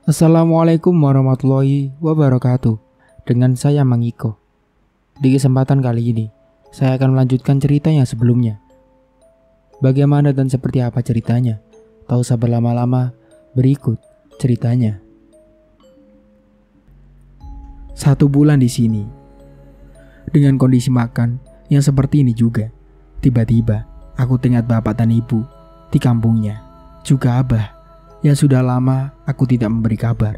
Assalamualaikum warahmatullahi wabarakatuh. Dengan saya Mang Iko. Di kesempatan kali ini, saya akan melanjutkan cerita yang sebelumnya. Bagaimana dan seperti apa ceritanya? Tak usah berlama-lama, berikut ceritanya. 1 bulan di sini. Dengan kondisi makan yang seperti ini juga, tiba-tiba aku teringat bapak dan ibu di kampungnya, juga abah yang sudah lama aku tidak memberi kabar.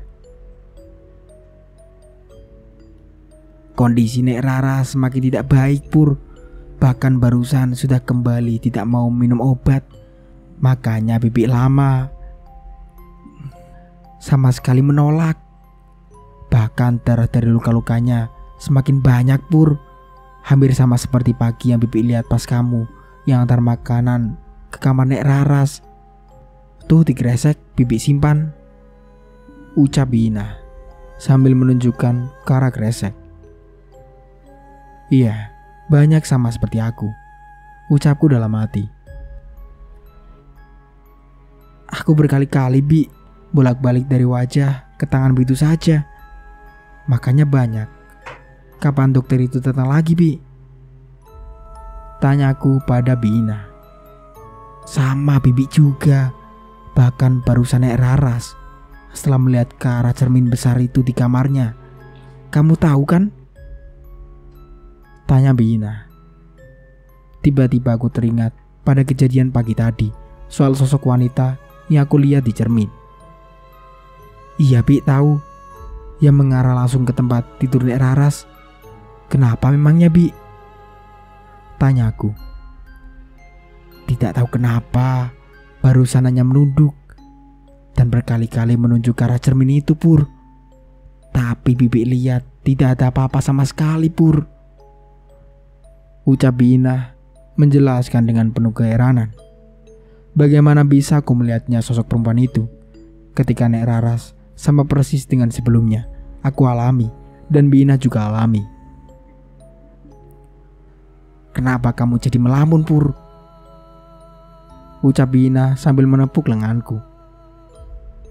Kondisi Nek Rara semakin tidak baik Pur. Bahkan barusan sudah kembali tidak mau minum obat. Makanya bibi lama sama sekali menolak. Bahkan darah dari luka-lukanya semakin banyak Pur. Hampir sama seperti pagi yang bibi lihat pas kamu yang antar makanan ke kamar Nek Raras. Tuh digresek bibi simpan, ucap Bina sambil menunjukkan ke arah gresek. Iya, banyak sama seperti aku, ucapku dalam hati. Aku berkali-kali Bi bolak-balik dari wajah ke tangan begitu saja. Makanya banyak. Kapan dokter itu datang lagi Bi? Tanyaku pada Bina. Sama bibi juga. Bahkan barusan Nek Raras setelah melihat ke arah cermin besar itu di kamarnya. Kamu tahu kan? Tanya Bina. Tiba-tiba aku teringat pada kejadian pagi tadi soal sosok wanita yang aku lihat di cermin. Iya Bi tahu. Yang mengarah langsung ke tempat tidur Nek Raras. Kenapa memangnya Bi? Tanyaku. Tidak tahu kenapa. Barusan hanya menunduk dan berkali-kali menunjuk ke arah cermin itu Pur. Tapi bibi lihat tidak ada apa-apa sama sekali Pur, ucap Bina menjelaskan dengan penuh keheranan. Bagaimana bisa aku melihatnya sosok perempuan itu ketika Nek Raras sama persis dengan sebelumnya aku alami dan Bina juga alami. Kenapa kamu jadi melamun Pur? Ucap Bina sambil menepuk lenganku.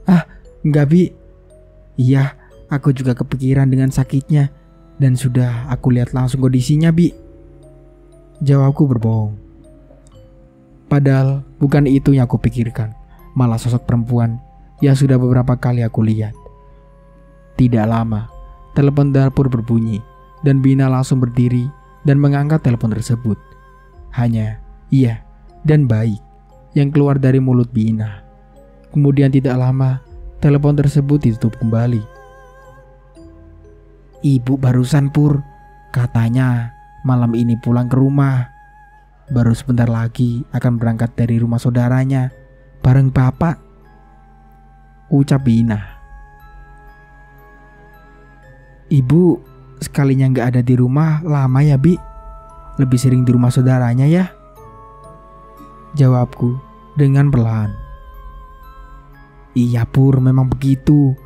Ah, enggak Bi. Iya, aku juga kepikiran dengan sakitnya. Dan sudah aku lihat langsung kondisinya Bi. Jawabku berbohong. Padahal bukan itu yang aku pikirkan. Malah sosok perempuan yang sudah beberapa kali aku lihat. Tidak lama, telepon dapur berbunyi. Dan Bina langsung berdiri dan mengangkat telepon tersebut. Hanya iya dan baik yang keluar dari mulut Bina. Kemudian tidak lama, telepon tersebut ditutup kembali. Ibu barusan Pur, katanya malam ini pulang ke rumah. Baru sebentar lagi akan berangkat dari rumah saudaranya bareng bapak, ucap Bina. Ibu sekalinya gak ada di rumah lama ya Bi? Lebih sering di rumah saudaranya ya? Jawabku dengan perlahan. Iya Pur, memang begitu.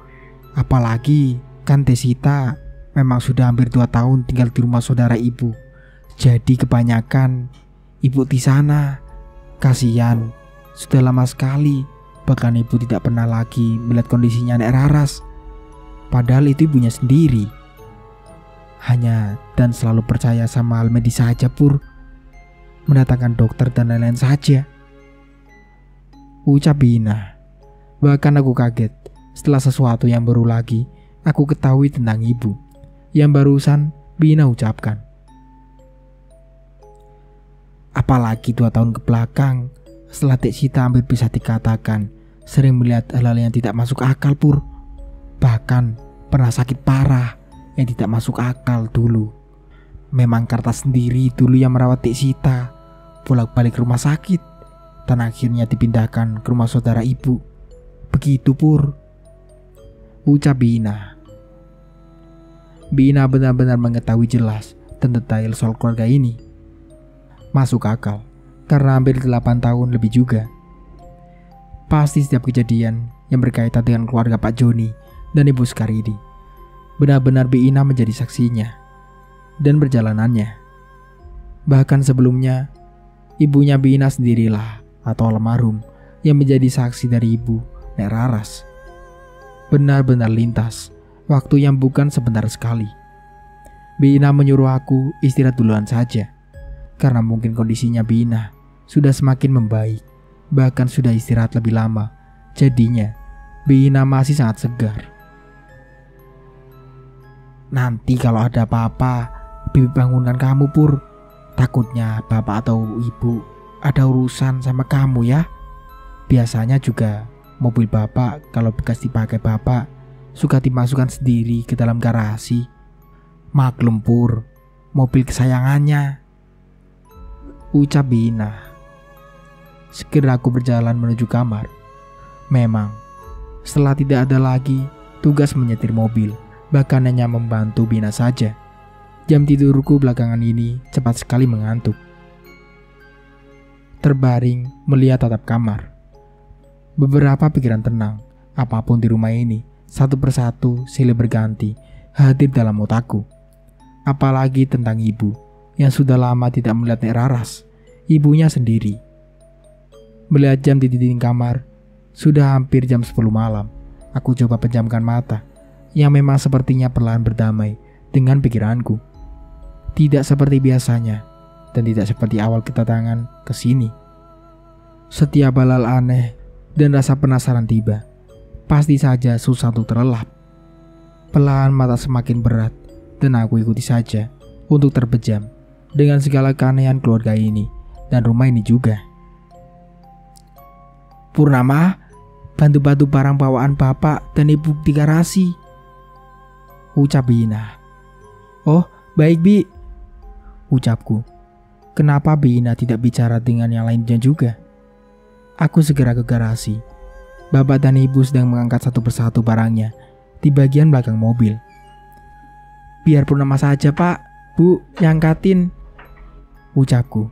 Apalagi kan Tesita memang sudah hampir 2 tahun tinggal di rumah saudara ibu. Jadi kebanyakan ibu di sana. Kasihan, sudah lama sekali. Bahkan ibu tidak pernah lagi melihat kondisinya Nek Raras. Padahal itu ibunya sendiri. Hanya dan selalu percaya sama hal medis saja Pur. Mendatangkan dokter dan lain-lain saja, ucap Bina. Bahkan aku kaget setelah sesuatu yang baru lagi aku ketahui tentang ibu yang barusan Bina ucapkan. Apalagi 2 tahun ke belakang setelah Tek Sita hampir bisa dikatakan sering melihat hal-hal yang tidak masuk akal Pur. Bahkan pernah sakit parah yang tidak masuk akal dulu. Memang Karta sendiri dulu yang merawat Tek Sita bolak-balik rumah sakit dan akhirnya dipindahkan ke rumah saudara ibu. Begitu Pur, ucap Bina. Bina benar-benar mengetahui jelas dan detail soal keluarga ini. Masuk akal, karena hampir 8 tahun lebih juga. Pasti setiap kejadian yang berkaitan dengan keluarga Pak Joni dan Ibu Skaridi benar-benar Bina menjadi saksinya dan perjalanannya. Bahkan sebelumnya, ibunya Bina sendirilah atau almarhum yang menjadi saksi dari ibu Nek Raras. benar-benar lintas, waktu yang bukan sebentar sekali. Bina menyuruh aku istirahat duluan saja, karena mungkin kondisinya Bina sudah semakin membaik, bahkan sudah istirahat lebih lama. Jadinya Bina masih sangat segar. Nanti kalau ada apa-apa, Bibi bangunkan kamu, Pur. Takutnya bapak atau ibu ada urusan sama kamu ya. Biasanya juga mobil bapak kalau bekas dipakai bapak suka dimasukkan sendiri ke dalam garasi. Maklum, Pur, mobil kesayangannya, ucap Bina. Segera aku berjalan menuju kamar. Memang setelah tidak ada lagi tugas menyetir mobil, bahkan hanya membantu Bina saja, jam tidurku belakangan ini cepat sekali mengantuk. Terbaring melihat atap kamar, beberapa pikiran tenang, apapun di rumah ini, satu persatu silih berganti hadir dalam otakku. Apalagi tentang ibu yang sudah lama tidak melihat Nek Raras, ibunya sendiri. Melihat jam di dinding kamar, sudah hampir jam 10 malam. Aku coba pejamkan mata, yang memang sepertinya perlahan berdamai dengan pikiranku. Tidak seperti biasanya, dan tidak seperti awal kedatangan ke sini. Setiap hal aneh dan rasa penasaran tiba, pasti saja susah untuk terlelap. Perlahan mata semakin berat, dan aku ikuti saja untuk terpejam dengan segala keanehan keluarga ini dan rumah ini juga. Purnama, bantu-bantu barang bawaan bapak dan ibu di garasi, ucap Bina. Oh, baik Bi, ucapku. Kenapa Bina tidak bicara dengan yang lainnya juga? Aku segera ke garasi. Bapak dan ibu sedang mengangkat satu persatu barangnya di bagian belakang mobil. Biar Purnama saja Pak, Bu, yang angkatin, ucapku.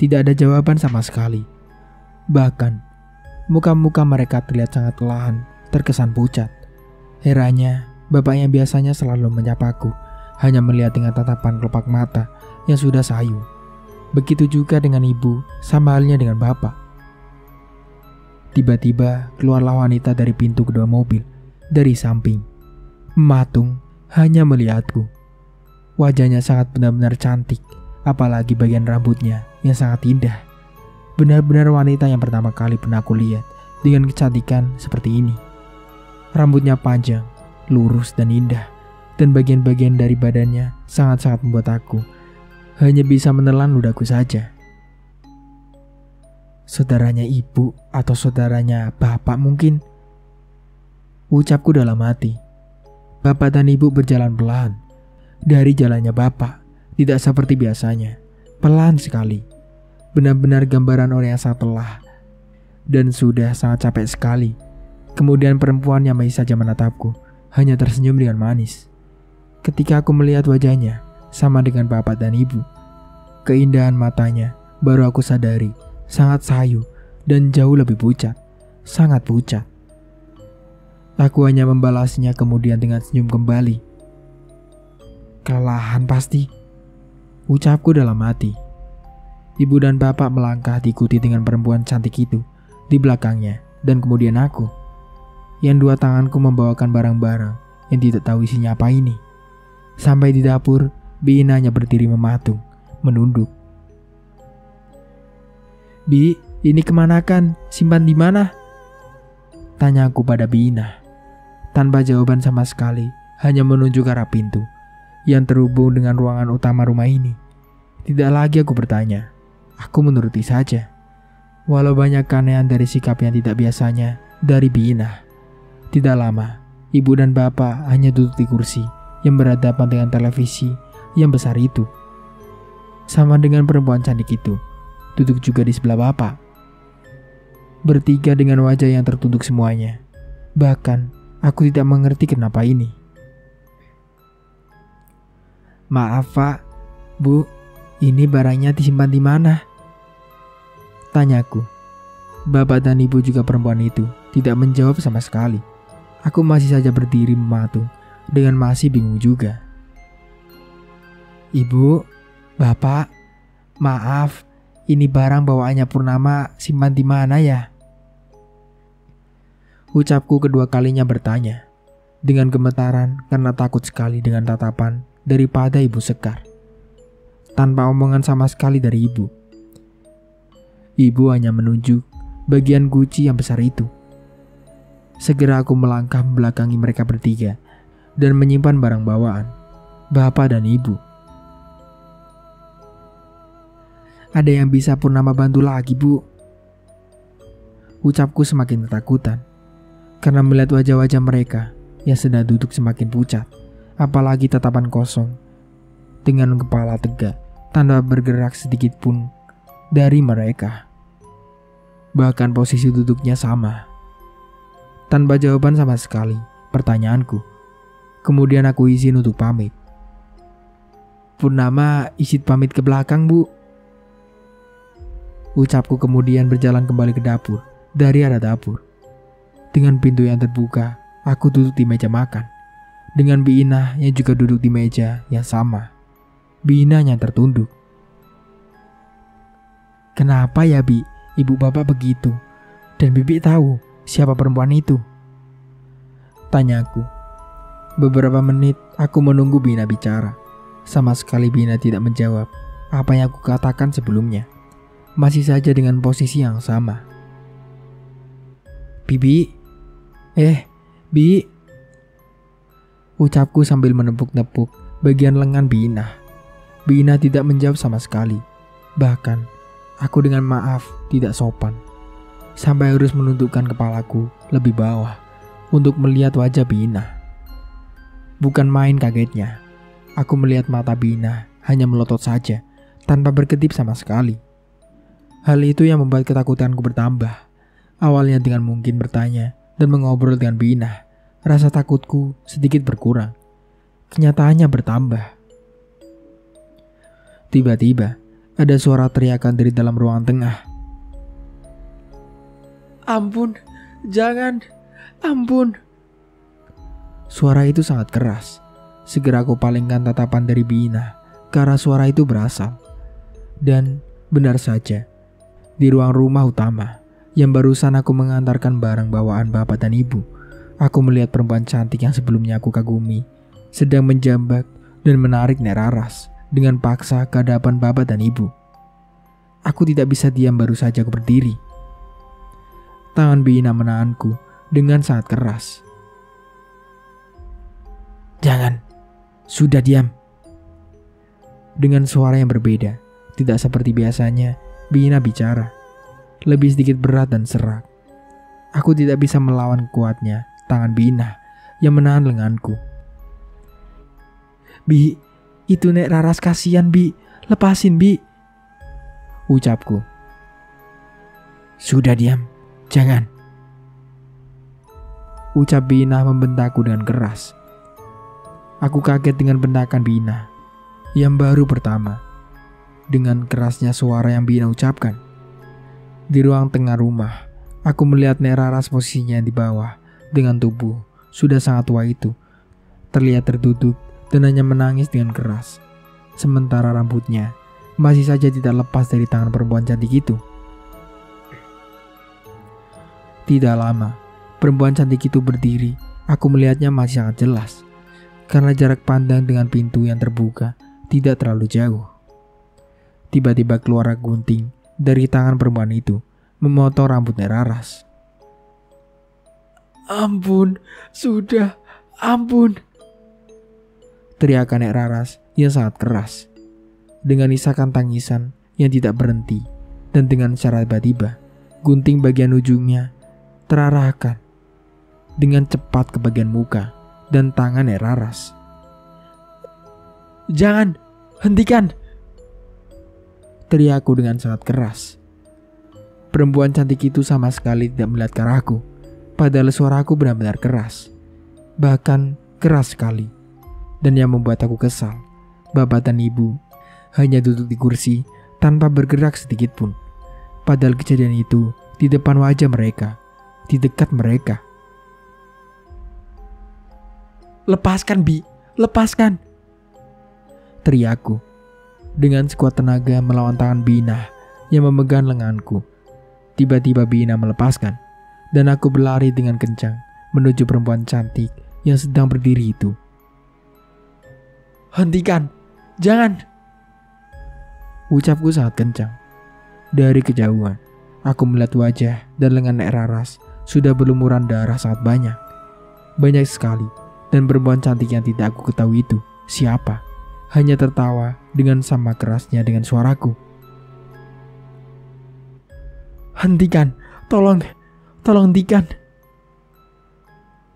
Tidak ada jawaban sama sekali. Bahkan muka-muka mereka terlihat sangat kelelahan, terkesan pucat. Herannya, bapak yang biasanya selalu menyapaku hanya melihat dengan tatapan kelopak mata yang sudah sayu. Begitu juga dengan ibu, sama halnya dengan bapak. Tiba-tiba keluarlah wanita dari pintu kedua mobil, dari samping. Mematung hanya melihatku. Wajahnya sangat benar-benar cantik, apalagi bagian rambutnya yang sangat indah. Benar-benar wanita yang pertama kali pernah aku lihat dengan kecantikan seperti ini. Rambutnya panjang, lurus dan indah, dan bagian-bagian dari badannya sangat-sangat membuat aku hanya bisa menelan ludahku saja. Saudaranya ibu atau saudaranya bapak mungkin, ucapku dalam hati. Bapak dan ibu berjalan pelan. Dari jalannya bapak, tidak seperti biasanya, pelan sekali. Benar-benar gambaran orang yang sangat lelah dan sudah sangat capek sekali. Kemudian perempuan yang masih saja menatapku hanya tersenyum dengan manis. Ketika aku melihat wajahnya sama dengan bapak dan ibu, keindahan matanya baru aku sadari sangat sayu dan jauh lebih pucat, sangat pucat. Aku hanya membalasnya kemudian dengan senyum kembali. Kelelahan pasti, ucapku dalam hati. Ibu dan bapak melangkah diikuti dengan perempuan cantik itu di belakangnya, dan kemudian aku, yang dua tanganku membawakan barang-barang yang tidak tahu isinya apa ini. Sampai di dapur, Bina hanya berdiri mematung, menunduk. Bi, ini kemanakan? Simpan di mana? Tanyaku pada Bina. Tanpa jawaban sama sekali, hanya menunjuk ke arah pintu yang terhubung dengan ruangan utama rumah ini. Tidak lagi aku bertanya, aku menuruti saja. Walau banyak keanehan dari sikap yang tidak biasanya dari Bina. Tidak lama, ibu dan bapak hanya duduk di kursi yang berhadapan dengan televisi yang besar itu. Sama dengan perempuan cantik itu, duduk juga di sebelah bapak. Bertiga dengan wajah yang tertunduk semuanya. Bahkan aku tidak mengerti kenapa ini. Maaf Pak, Bu, ini barangnya disimpan di mana? Tanyaku. Bapak dan ibu juga perempuan itu tidak menjawab sama sekali. Aku masih saja berdiri mematung dengan masih bingung juga. Ibu, Bapak, maaf, ini barang bawaannya Purnama simpan di mana ya? Ucapku kedua kalinya bertanya, dengan gemetaran karena takut sekali dengan tatapan daripada Ibu Sekar. Tanpa omongan sama sekali dari ibu, ibu hanya menunjuk bagian guci yang besar itu. Segera aku melangkah membelakangi mereka bertiga dan menyimpan barang bawaan bapak dan ibu. Ada yang bisa Purnama bantu lagi, Bu? Ucapku semakin ketakutan karena melihat wajah-wajah mereka yang sedang duduk semakin pucat, apalagi tatapan kosong dengan kepala tegak tanpa bergerak sedikit pun dari mereka. Bahkan posisi duduknya sama. Tanpa jawaban sama sekali pertanyaanku. Kemudian aku izin untuk pamit. Purnama izin pamit ke belakang, Bu. Ucapku kemudian berjalan kembali ke dapur dari arah dapur. Dengan pintu yang terbuka, aku duduk di meja makan. Dengan Bi Inah yang juga duduk di meja yang sama. Bi Inah yang tertunduk. Kenapa ya, Bi? Ibu bapak begitu. Dan Bibi tahu siapa perempuan itu? Tanyaku. Beberapa menit aku menunggu Bi Inah bicara. Sama sekali Bi Inah tidak menjawab apa yang aku katakan sebelumnya. Masih saja dengan posisi yang sama. Bibi, Bi, ucapku sambil menepuk-nepuk bagian lengan Bi Inah. Bi Inah tidak menjawab sama sekali. Bahkan aku dengan maaf tidak sopan, sampai harus menundukkan kepalaku lebih bawah untuk melihat wajah Bi Inah. Bukan main kagetnya, aku melihat mata Bi Inah hanya melotot saja tanpa berkedip sama sekali. Hal itu yang membuat ketakutanku bertambah. Awalnya dengan mungkin bertanya dan mengobrol dengan Bi Inah, rasa takutku sedikit berkurang. Kenyataannya bertambah. Tiba-tiba ada suara teriakan dari dalam ruang tengah. Ampun, jangan, ampun. Suara itu sangat keras. Segera aku palingkan tatapan dari Bi Inah ke arah suara itu berasal. Dan benar saja, di ruang rumah utama yang barusan aku mengantarkan barang bawaan bapak dan ibu, aku melihat perempuan cantik yang sebelumnya aku kagumi sedang menjambak dan menarik Nek Raras dengan paksa ke hadapan bapak dan ibu. Aku tidak bisa diam, baru saja aku berdiri. Tangan Bi Inah menahanku dengan sangat keras. Jangan, sudah diam. Dengan suara yang berbeda, tidak seperti biasanya, Bi Inah bicara. Lebih sedikit berat dan serak. Aku tidak bisa melawan kuatnya tangan Bi Inah yang menahan lenganku. Bi, itu Nek Raras kasihan, Bi. Lepasin, Bi. Ucapku. Sudah diam, jangan. Ucap Bi Inah membentakku dengan keras. Aku kaget dengan bentakan Bi Inah yang baru pertama. Dengan kerasnya suara yang Bi Inah ucapkan. Di ruang tengah rumah, aku melihat Nek Raras posisinya di bawah dengan tubuh sudah sangat tua itu. Terlihat terduduk dan hanya menangis dengan keras. Sementara rambutnya masih saja tidak lepas dari tangan perempuan cantik itu. Tidak lama, perempuan cantik itu berdiri. Aku melihatnya masih sangat jelas. Karena jarak pandang dengan pintu yang terbuka tidak terlalu jauh. Tiba-tiba keluar gunting dari tangan perempuan itu, memotong rambut Nek Raras. Ampun, sudah, ampun. Teriakan Nek Raras yang sangat keras. Dengan isakan tangisan yang tidak berhenti. Dan dengan secara tiba-tiba, gunting bagian ujungnya terarahkan dengan cepat ke bagian muka dan tangan Nek Raras. Jangan, hentikan! Teriakku dengan sangat keras. Perempuan cantik itu sama sekali tidak melihat ke arahku, padahal suaraku benar-benar keras. Bahkan keras sekali. Dan yang membuat aku kesal, bapak dan ibu hanya duduk di kursi tanpa bergerak sedikit pun. Padahal kejadian itu di depan wajah mereka, di dekat mereka. Lepaskan, Bi, lepaskan! Teriakku dengan sekuat tenaga melawan tangan Bi Inah yang memegang lenganku. Tiba-tiba Bi Inah melepaskan dan aku berlari dengan kencang menuju perempuan cantik yang sedang berdiri itu. "Hentikan! Jangan!" ucapku sangat kencang. Dari kejauhan, aku melihat wajah dan lengan Nek Raras sudah berlumuran darah sangat banyak. Banyak sekali, dan perempuan cantik yang tidak aku ketahui itu siapa, hanya tertawa dengan sama kerasnya dengan suaraku. "Hentikan! Tolong hentikan!"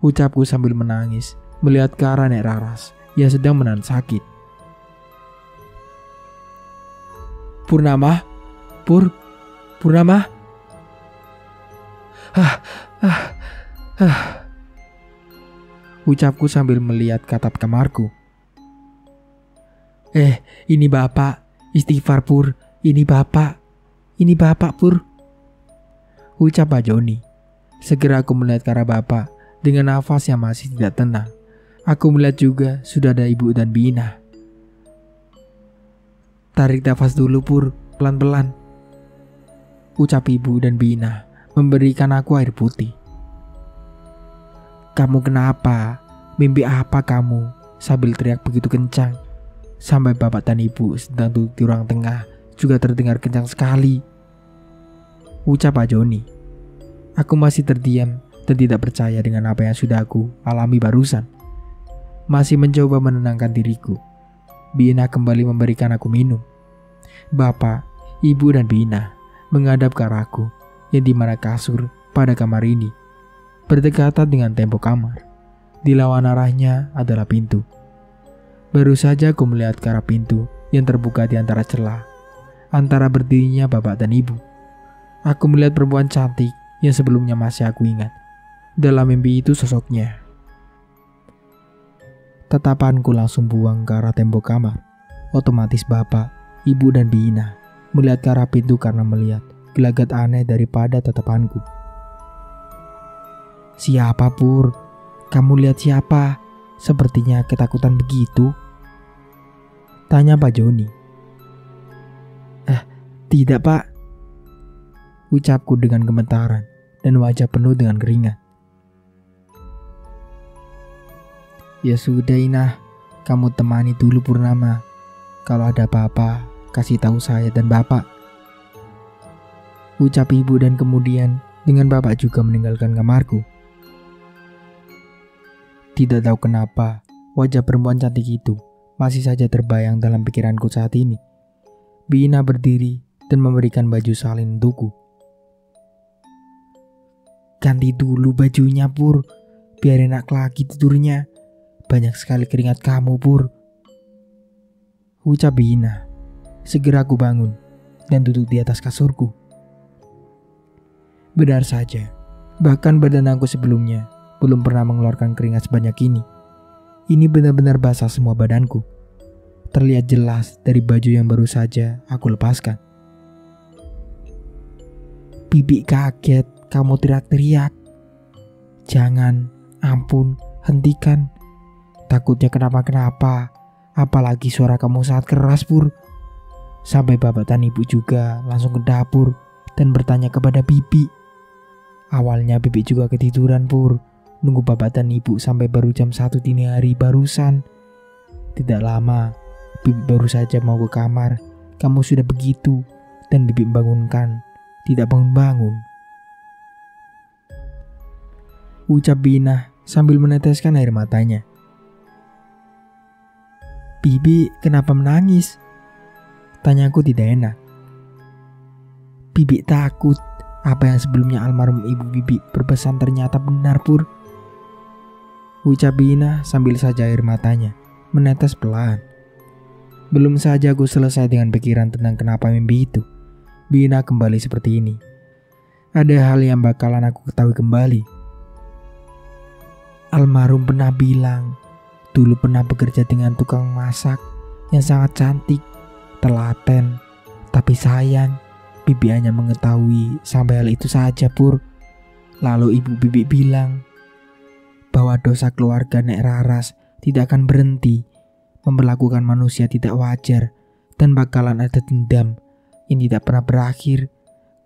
ucapku sambil menangis melihat ke arah Nek Raras yang sedang menahan sakit. "Purnama? Purnama?" ucapku sambil melihat ke atap kamarku. Ini Bapak. Istighfar Pur. Ini Bapak Pur," ucap Pak Joni. Segera aku melihat ke arah Bapak dengan nafas yang masih tidak tenang. Aku melihat juga sudah ada Ibu dan Bina. "Tarik nafas dulu Pur, pelan-pelan," ucap Ibu dan Bina memberikan aku air putih. "Kamu kenapa? Mimpi apa kamu?" sambil teriak begitu kencang. Sampai Bapak dan Ibu sedang duduk di ruang tengah juga terdengar kencang sekali, ucap Pak Joni. Aku masih terdiam dan tidak percaya dengan apa yang sudah aku alami barusan. Masih mencoba menenangkan diriku. Bina kembali memberikan aku minum. Bapak, Ibu dan Bina menghadap ke arahku yang dimana kasur pada kamar ini berdekatan dengan tembok kamar. Di lawan arahnya adalah pintu. Baru saja aku melihat ke arah pintu yang terbuka di antara celah antara berdirinya Bapak dan Ibu. Aku melihat perempuan cantik yang sebelumnya masih aku ingat. Dalam mimpi itu sosoknya. Tatapanku langsung buang ke arah tembok kamar. Otomatis Bapak, Ibu dan Bina melihat ke arah pintu karena melihat gelagat aneh daripada tatapanku. "Siapa Pur? Kamu lihat siapa? Sepertinya ketakutan begitu," tanya Pak Joni. "Tidak Pak," ucapku dengan gemetaran dan wajah penuh dengan keringat. "Ya sudah Inah, kamu temani dulu Purnama. Kalau ada apa-apa, kasih tahu saya dan Bapak," ucap Ibu dan kemudian dengan Bapak juga meninggalkan kamarku. Tidak tahu kenapa, wajah perempuan cantik itu masih saja terbayang dalam pikiranku saat ini. Bina berdiri dan memberikan baju salin untukku. "Ganti dulu bajunya Pur, biar enak lagi tidurnya. Banyak sekali keringat kamu Pur," ucap Bina. Segera aku bangun dan duduk di atas kasurku. Benar saja, bahkan badan aku sebelumnya belum pernah mengeluarkan keringat sebanyak ini. Ini benar-benar basah semua badanku. Terlihat jelas dari baju yang baru saja aku lepaskan. "Bibi kaget kamu teriak-teriak. Jangan, ampun, hentikan. Takutnya kenapa-kenapa. Apalagi suara kamu sangat keras Pur." Sampai Bapak dan Ibu juga langsung ke dapur dan bertanya kepada Bibi. Awalnya Bibi juga ketiduran Pur, nunggu Bapak dan Ibu sampai baru jam 1 dini hari barusan. Tidak lama, Bibi baru saja mau ke kamar, kamu sudah begitu, dan Bibi membangunkan, tidak bangun-bangun, ucap Bina sambil meneteskan air matanya. "Bibi kenapa menangis?" tanyaku tidak enak. "Bibi takut apa yang sebelumnya almarhum Ibu Bibi berpesan ternyata benar Pur," ucap Bina sambil saja air matanya menetes pelan. Belum saja aku selesai dengan pikiran tentang kenapa mimpi itu, Bina kembali seperti ini. Ada hal yang bakalan aku ketahui kembali. Almarhum pernah bilang, dulu pernah bekerja dengan tukang masak yang sangat cantik, telaten, tapi sayang, Bibi hanya mengetahui sampai hal itu saja Pur. Lalu Ibu Bibi bilang bahwa dosa keluarga Nek Raras tidak akan berhenti, memperlakukan manusia tidak wajar, dan bakalan ada dendam yang tidak pernah berakhir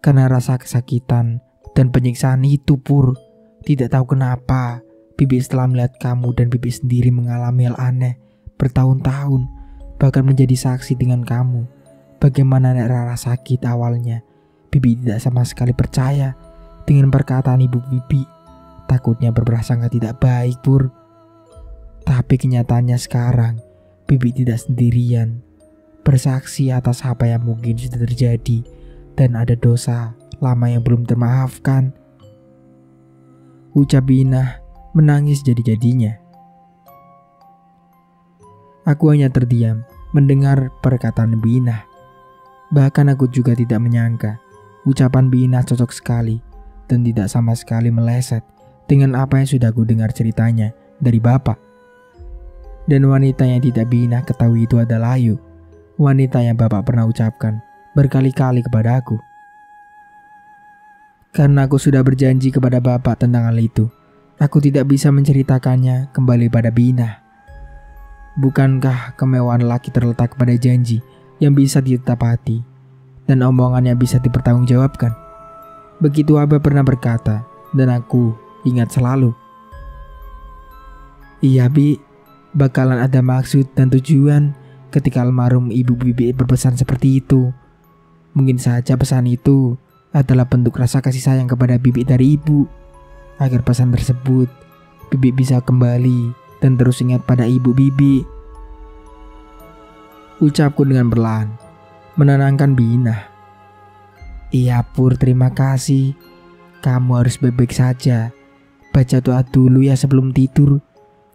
karena rasa kesakitan dan penyiksaan itu Pur. Tidak tahu kenapa Bibi setelah melihat kamu dan Bibi sendiri mengalami hal aneh bertahun-tahun, bahkan menjadi saksi dengan kamu. Bagaimana Nek Rara sakit awalnya. Bibi tidak sama sekali percaya dengan perkataan ibu Bibi. Takutnya berprasangka tidak baik, Pur. Tapi kenyataannya sekarang, Bibi tidak sendirian. Bersaksi atas apa yang mungkin sudah terjadi dan ada dosa lama yang belum termaafkan. Ucap Bina menangis jadi-jadinya. Aku hanya terdiam mendengar perkataan Bina. Bahkan aku juga tidak menyangka ucapan Bina cocok sekali dan tidak sama sekali meleset dengan apa yang sudah aku dengar ceritanya dari Bapak. Dan wanita yang tidak Bina ketahui itu adalah Ayu, wanita yang Bapak pernah ucapkan berkali-kali kepada aku. Karena aku sudah berjanji kepada Bapak tentang hal itu, aku tidak bisa menceritakannya kembali pada Bina. Bukankah kemewahan laki terletak pada janji yang bisa ditepati dan omongan yang bisa dipertanggungjawabkan? Begitu Abah pernah berkata dan aku ingat selalu. Iya Bi, bakalan ada maksud dan tujuan ketika almarhum Ibu Bibi berpesan seperti itu. Mungkin saja pesan itu adalah bentuk rasa kasih sayang kepada Bibi dari Ibu, agar pesan tersebut Bibi bisa kembali dan terus ingat pada Ibu Bibi. Ucapku dengan perlahan, menenangkan Bina. Iya Pur, terima kasih. Kamu harus baik-baik saja. Baca doa dulu ya sebelum tidur.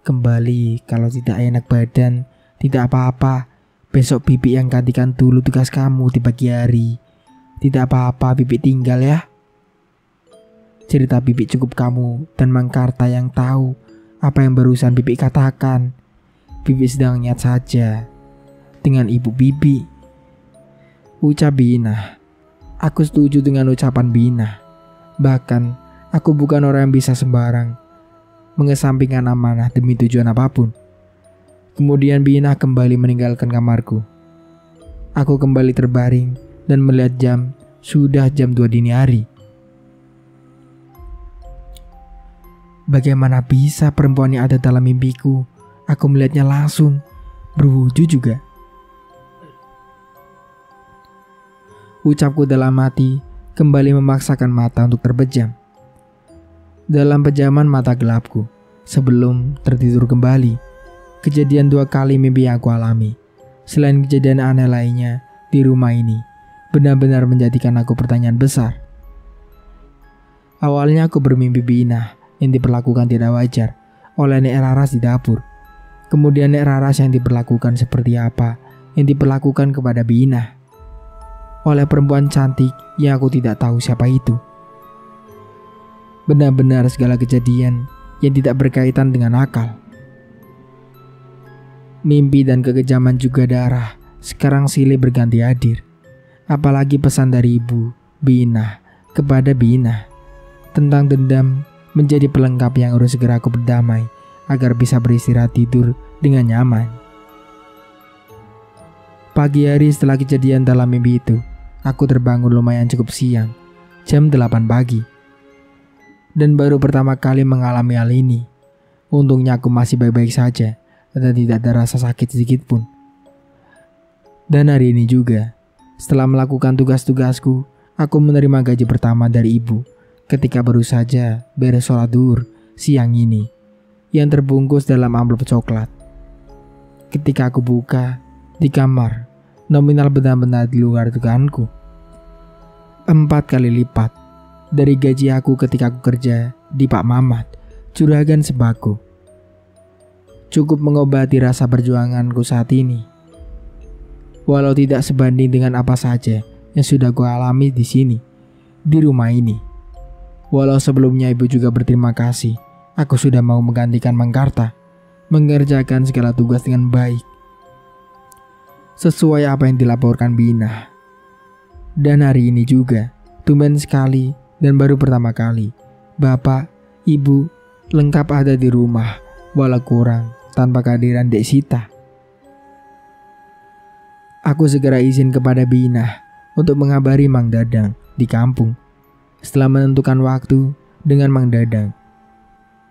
Kembali kalau tidak enak badan, tidak apa-apa. Besok Bibi yang gantikan dulu tugas kamu di pagi hari. Tidak apa-apa, Bibi tinggal ya. Cerita Bibi cukup kamu dan Mang Karta yang tahu apa yang barusan Bibi katakan. Bibi sedang niat saja dengan Ibu Bibi. Ucap Bina. Aku setuju dengan ucapan Bina. Bahkan aku bukan orang yang bisa sembarang mengesampingkan amanah demi tujuan apapun. Kemudian Bina kembali meninggalkan kamarku. Aku kembali terbaring dan melihat jam, sudah jam 2 dini hari. Bagaimana bisa perempuan yang ada dalam mimpiku? Aku melihatnya langsung, berwujud juga. Ucapku dalam hati, kembali memaksakan mata untuk terbejam. Dalam pejaman mata gelapku, sebelum tertidur kembali, kejadian 2 kali mimpi yang aku alami. Selain kejadian aneh lainnya di rumah ini, benar-benar menjadikan aku pertanyaan besar. Awalnya aku bermimpi Bina yang diperlakukan tidak wajar oleh Nek Raras di dapur. Kemudian Nek Raras yang diperlakukan seperti apa yang diperlakukan kepada Bina oleh perempuan cantik yang aku tidak tahu siapa itu. Benar-benar segala kejadian yang tidak berkaitan dengan akal. Mimpi dan kekejaman juga darah sekarang silih berganti hadir. Apalagi pesan dari Ibu Bina kepada Bina tentang dendam menjadi pelengkap yang harus segera aku berdamai agar bisa beristirahat tidur dengan nyaman. Pagi hari setelah kejadian dalam mimpi itu, aku terbangun lumayan cukup siang, jam 8 pagi. Dan baru pertama kali mengalami hal ini. Untungnya aku masih baik-baik saja dan tidak ada rasa sakit sedikit pun. Dan hari ini juga, setelah melakukan tugas-tugasku, aku menerima gaji pertama dari Ibu ketika baru saja beres sholat duhur siang ini yang terbungkus dalam amplop coklat. Ketika aku buka di kamar, nominal benar-benar di luar dugaanku. 4 kali lipat dari gaji aku ketika aku kerja di Pak Mamat, juragan sembako. Cukup mengobati rasa perjuanganku saat ini. Walau tidak sebanding dengan apa saja yang sudah gue alami di sini, di rumah ini. Walau sebelumnya Ibu juga berterima kasih, aku sudah mau menggantikan Mang Karta, mengerjakan segala tugas dengan baik, sesuai apa yang dilaporkan Bina. Dan hari ini juga, tumben sekali dan baru pertama kali, Bapak, Ibu lengkap ada di rumah, walau kurang tanpa kehadiran Dek Sita. Aku segera izin kepada Bina untuk mengabari Mang Dadang di kampung. Setelah menentukan waktu dengan Mang Dadang,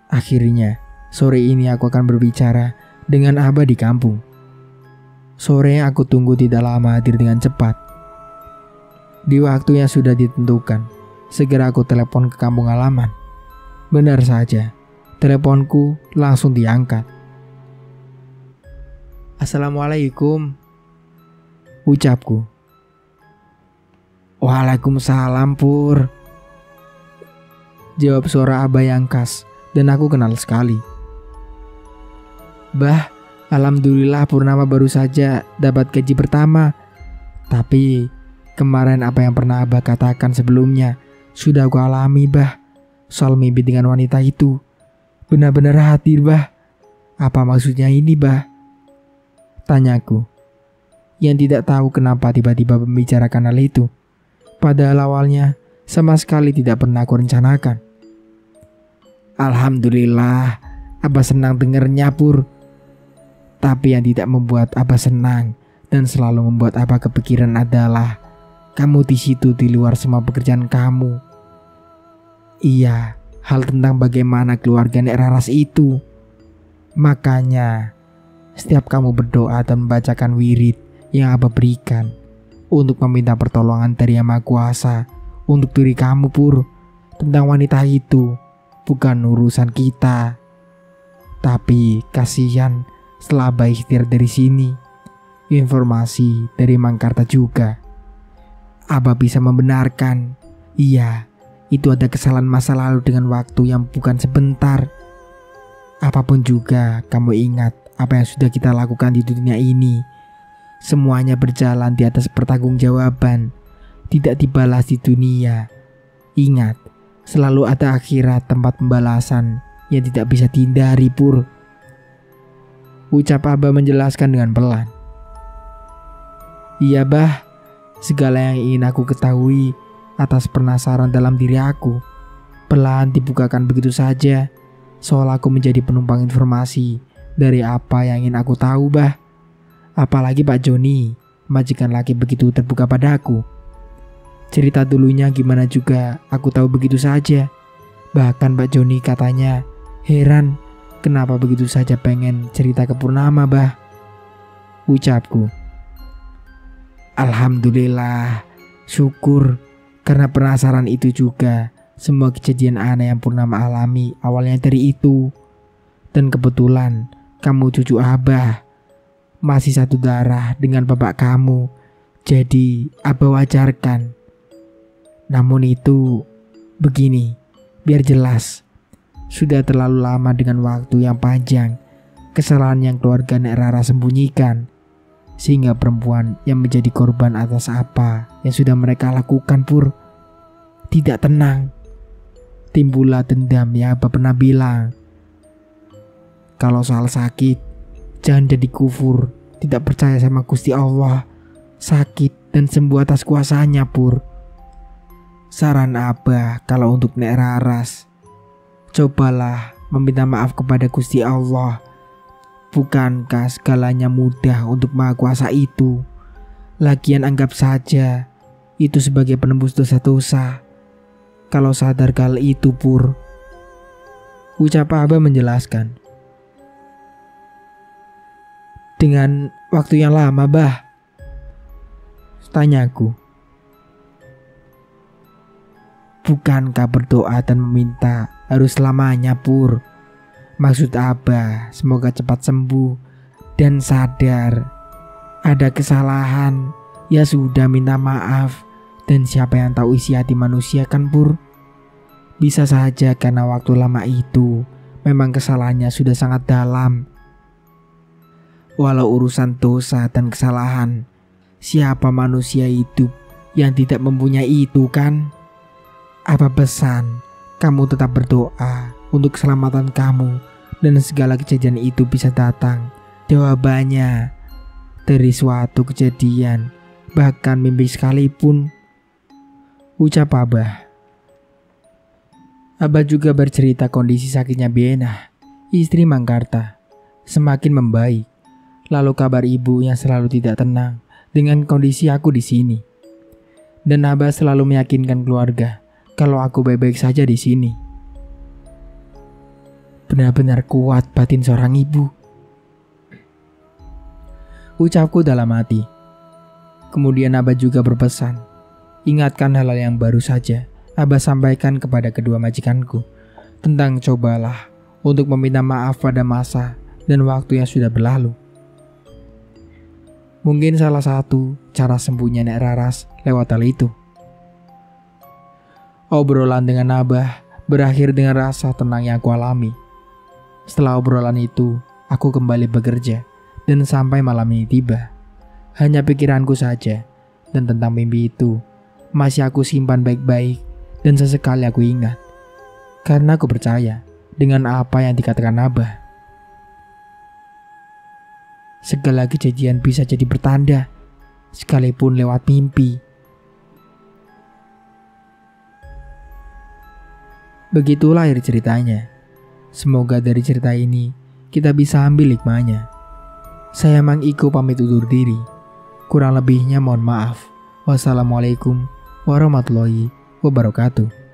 akhirnya Sore ini aku akan berbicara dengan Abah di kampung. Sore yang aku tunggu tidak lama hadir dengan cepat. Di waktu yang sudah ditentukan, segera aku telepon ke kampung halaman. Benar saja, teleponku langsung diangkat. "Assalamualaikum," ucapku. "Waalaikumsalam, Pur," jawab suara Abah yang khas dan aku kenal sekali. "Bah, alhamdulillah Purnama baru saja dapat gaji pertama. Tapi kemarin apa yang pernah Abah katakan sebelumnya sudah aku alami, Bah. Soal mimpi dengan wanita itu benar-benar hadir, Bah. Apa maksudnya ini, Bah?" tanyaku, yang tidak tahu kenapa tiba-tiba membicarakan hal itu. Padahal awalnya sama sekali tidak pernah aku rencanakan. "Alhamdulillah, Abah senang dengernya, Pur. Tapi yang tidak membuat Abah senang dan selalu membuat Abah kepikiran adalah kamu di situ di luar semua pekerjaan kamu. Iya, hal tentang bagaimana keluarga Nek Raras itu. Makanya setiap kamu berdoa dan membacakan wirid yang Abah berikan untuk meminta pertolongan dari Yang Maha Kuasa untuk diri kamu, Pur. Tentang wanita itu bukan urusan kita. Tapi kasihan setelah Abah ikhtiar dari sini, informasi dari Mangkarta juga, Abah bisa membenarkan. Iya, itu ada kesalahan masa lalu dengan waktu yang bukan sebentar. Apapun juga, kamu ingat apa yang sudah kita lakukan di dunia ini. Semuanya berjalan di atas pertanggungjawaban, tidak dibalas di dunia. Ingat, selalu ada akhirat tempat pembalasan yang tidak bisa dihindari, Pur," ucap Abah menjelaskan dengan pelan. "Iya, Bah, segala yang ingin aku ketahui atas penasaran dalam diri aku perlahan dibukakan begitu saja, soal aku menjadi penumpang informasi dari apa yang ingin aku tahu, Bah. Apalagi Pak Joni, majikan laki begitu terbuka padaku. Cerita dulunya gimana juga aku tahu begitu saja. Bahkan Pak Joni katanya heran kenapa begitu saja pengen cerita ke Purnama, Bah," ucapku. "Alhamdulillah, syukur. Karena penasaran itu juga semua kejadian aneh yang Purnama alami awalnya dari itu. Dan kebetulan kamu cucu Abah, masih satu darah dengan bapak kamu, jadi Abah wajarkan. Namun itu begini, biar jelas, sudah terlalu lama dengan waktu yang panjang kesalahan yang keluarga Nek Rara sembunyikan, sehingga perempuan yang menjadi korban atas apa yang sudah mereka lakukan, Pur, tidak tenang. Timbullah dendam yang Abah pernah bilang. Kalau soal sakit, jangan jadi kufur, tidak percaya sama Gusti Allah. Sakit dan sembuh atas kuasanya, Pur. Saran Abah kalau untuk Nek Raras, cobalah meminta maaf kepada Gusti Allah. Bukankah segalanya mudah untuk Maha Kuasa itu? Lagian anggap saja itu sebagai penembus dosa-dosa. Kalau sadar hal itu, Pur, ucap Abah menjelaskan. Dengan waktu yang lama, Bah, tanyaku. Bukankah berdoa dan meminta harus selamanya, Pur? Maksud Abah semoga cepat sembuh dan sadar ada kesalahan. Ya sudah, minta maaf. Dan siapa yang tahu isi hati manusia, kan, Pur? Bisa saja karena waktu lama itu memang kesalahannya sudah sangat dalam. Walau urusan dosa dan kesalahan, siapa manusia hidup yang tidak mempunyai itu, kan? Apa pesan kamu tetap berdoa untuk keselamatan kamu dan segala kejadian itu bisa datang jawabannya dari suatu kejadian, bahkan mimpi sekalipun, ucap Abah. Abah juga bercerita kondisi sakitnya Bienah, istri Mangkarta, semakin membaik. Lalu kabar ibu yang selalu tidak tenang dengan kondisi aku di sini. Dan Abah selalu meyakinkan keluarga kalau aku baik-baik saja di sini. Benar-benar kuat batin seorang ibu, ucapku dalam hati. Kemudian Abah juga berpesan, ingatkan hal-hal yang baru saja Abah sampaikan kepada kedua majikanku tentang cobalah untuk meminta maaf pada masa dan waktu yang sudah berlalu. Mungkin salah satu cara sembuhnya Nek Raras lewat hal itu. Obrolan dengan Abah berakhir dengan rasa tenang yang aku alami. Setelah obrolan itu, aku kembali bekerja dan sampai malam ini tiba. Hanya pikiranku saja, dan tentang mimpi itu masih aku simpan baik-baik dan sesekali aku ingat. Karena aku percaya dengan apa yang dikatakan Abah. Segala kejadian bisa jadi pertanda, sekalipun lewat mimpi. Begitulah akhir ceritanya. Semoga dari cerita ini kita bisa ambil hikmahnya. Saya Mang Iko pamit undur diri. Kurang lebihnya mohon maaf. Wassalamualaikum warahmatullahi wabarakatuh.